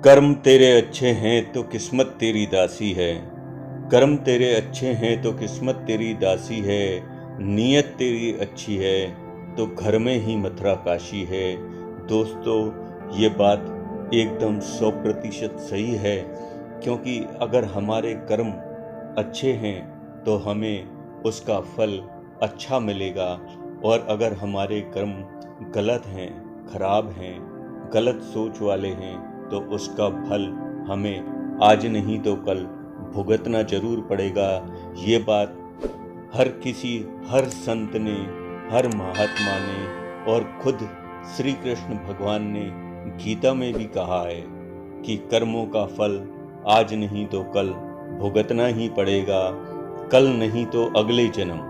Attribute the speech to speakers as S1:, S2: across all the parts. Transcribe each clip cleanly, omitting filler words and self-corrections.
S1: कर्म तेरे अच्छे हैं तो किस्मत तेरी दासी है। कर्म तेरे अच्छे हैं तो किस्मत तेरी दासी है। नीयत तेरी अच्छी है तो घर में ही मथुरा काशी है। दोस्तों, ये बात एकदम 100% सही है, क्योंकि अगर हमारे कर्म अच्छे हैं तो हमें उसका फल अच्छा मिलेगा, और अगर हमारे कर्म गलत हैं, खराब हैं, गलत सोच वाले हैं, तो उसका फल हमें आज नहीं तो कल भुगतना जरूर पड़ेगा। ये बात हर संत ने, हर महात्मा ने और खुद श्री कृष्ण भगवान ने गीता में भी कहा है कि कर्मों का फल आज नहीं तो कल भुगतना ही पड़ेगा। कल नहीं तो अगले जन्म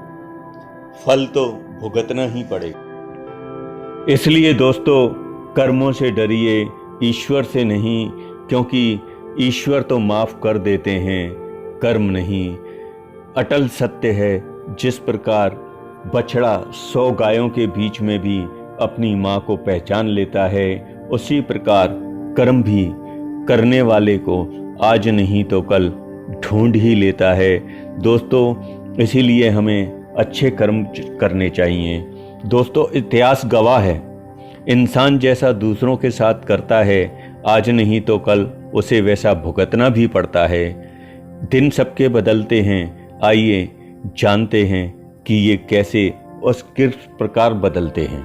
S1: फल तो भुगतना ही पड़ेगा। इसलिए दोस्तों, कर्मों से डरिए, ईश्वर से नहीं, क्योंकि ईश्वर तो माफ़ कर देते हैं, कर्म नहीं। अटल सत्य है, जिस प्रकार बछड़ा 100 गायों के बीच में भी अपनी माँ को पहचान लेता है, उसी प्रकार कर्म भी करने वाले को आज नहीं तो कल ढूंढ ही लेता है। दोस्तों, इसीलिए हमें अच्छे कर्म करने चाहिए। दोस्तों, इतिहास गवाह है, इंसान जैसा दूसरों के साथ करता है, आज नहीं तो कल उसे वैसा भुगतना भी पड़ता है। दिन सबके बदलते हैं, आइए जानते हैं कि ये कैसे और किस प्रकार बदलते हैं।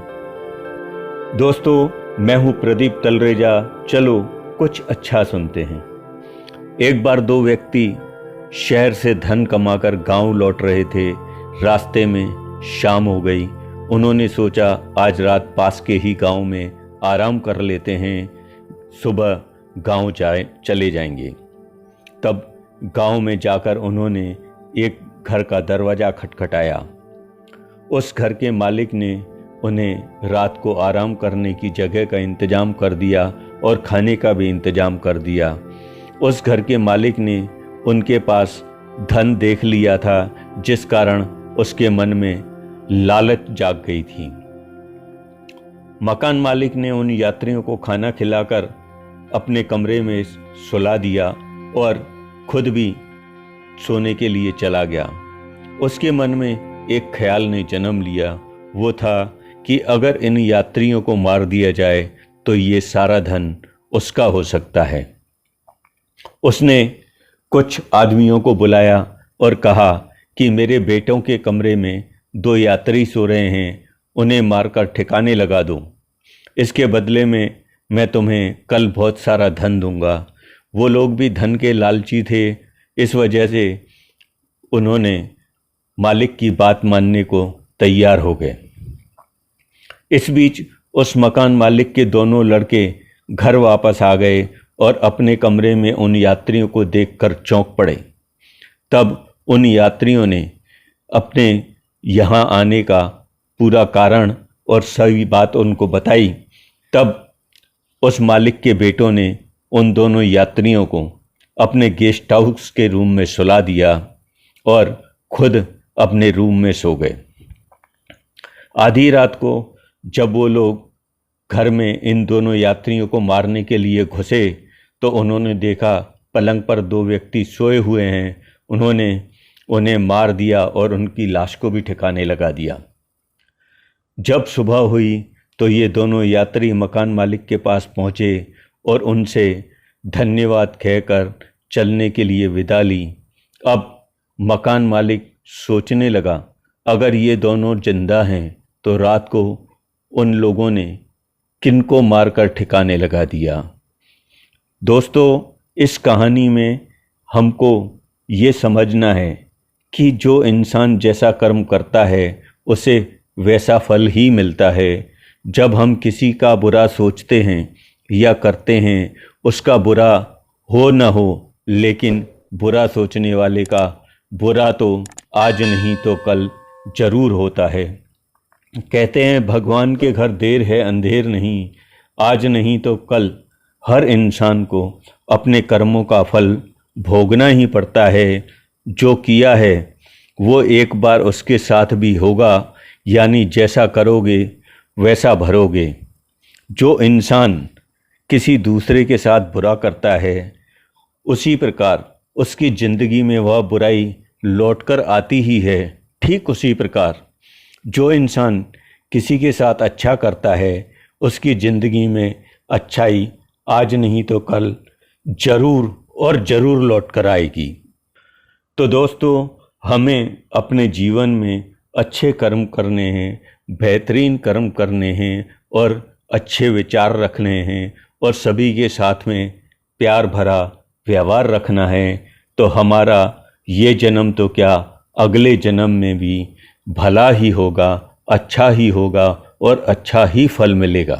S1: दोस्तों, मैं हूँ प्रदीप तलरेजा, चलो कुछ अच्छा सुनते हैं। एक बार 2 व्यक्ति शहर से धन कमाकर गांव लौट रहे थे। रास्ते में शाम हो गई। उन्होंने सोचा आज रात पास के ही गांव में आराम कर लेते हैं, सुबह गांव चले जाएंगे। तब गांव में जाकर उन्होंने एक घर का दरवाज़ा खटखटाया। उस घर के मालिक ने उन्हें रात को आराम करने की जगह का इंतज़ाम कर दिया और खाने का भी इंतज़ाम कर दिया। उस घर के मालिक ने उनके पास धन देख लिया था, जिस कारण उसके मन में लालच जाग गई थी। मकान मालिक ने उन यात्रियों को खाना खिलाकर अपने कमरे में सुला दिया और खुद भी सोने के लिए चला गया। उसके मन में एक ख्याल ने जन्म लिया, वो था कि अगर इन यात्रियों को मार दिया जाए तो ये सारा धन उसका हो सकता है। उसने कुछ आदमियों को बुलाया और कहा कि मेरे बेटों के कमरे में 2 यात्री सो रहे हैं, उन्हें मारकर ठिकाने लगा दो। इसके बदले में मैं तुम्हें कल बहुत सारा धन दूंगा। वो लोग भी धन के लालची थे, इस वजह से उन्होंने मालिक की बात मानने को तैयार हो गए। इस बीच उस मकान मालिक के दोनों लड़के घर वापस आ गए और अपने कमरे में उन यात्रियों को देखकर चौंक पड़े। तब उन यात्रियों ने अपने यहाँ आने का पूरा कारण और सही बात उनको बताई। तब उस मालिक के बेटों ने उन दोनों यात्रियों को अपने गेस्ट हाउस के रूम में सुला दिया और खुद अपने रूम में सो गए। आधी रात को जब वो लोग घर में इन दोनों यात्रियों को मारने के लिए घुसे तो उन्होंने देखा पलंग पर 2 व्यक्ति सोए हुए हैं। उन्होंने उन्हें मार दिया और उनकी लाश को भी ठिकाने लगा दिया। जब सुबह हुई तो ये दोनों यात्री मकान मालिक के पास पहुँचे और उनसे धन्यवाद कहकर चलने के लिए विदा ली। अब मकान मालिक सोचने लगा, अगर ये दोनों जिंदा हैं तो रात को उन लोगों ने किनको मारकर ठिकाने लगा दिया। दोस्तों, इस कहानी में हमको ये समझना है कि जो इंसान जैसा कर्म करता है उसे वैसा फल ही मिलता है। जब हम किसी का बुरा सोचते हैं या करते हैं, उसका बुरा हो न हो, लेकिन बुरा सोचने वाले का बुरा तो आज नहीं तो कल जरूर होता है। कहते हैं भगवान के घर देर है अंधेर नहीं। आज नहीं तो कल हर इंसान को अपने कर्मों का फल भोगना ही पड़ता है। जो किया है वो एक बार उसके साथ भी होगा, यानी जैसा करोगे वैसा भरोगे। जो इंसान किसी दूसरे के साथ बुरा करता है, उसी प्रकार उसकी ज़िंदगी में वह बुराई लौटकर आती ही है। ठीक उसी प्रकार जो इंसान किसी के साथ अच्छा करता है, उसकी ज़िंदगी में अच्छाई आज नहीं तो कल ज़रूर और ज़रूर लौट कर आएगी। तो दोस्तों, हमें अपने जीवन में अच्छे कर्म करने हैं, बेहतरीन कर्म करने हैं और अच्छे विचार रखने हैं और सभी के साथ में प्यार भरा व्यवहार रखना है। तो हमारा ये जन्म तो क्या, अगले जन्म में भी भला ही होगा, अच्छा ही होगा और अच्छा ही फल मिलेगा।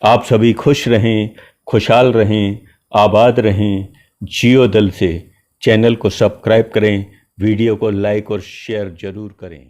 S1: आप सभी खुश रहें, खुशहाल रहें, आबाद रहें। जियो दिल से। चैनल को सब्सक्राइब करें, वीडियो को लाइक और शेयर ज़रूर करें।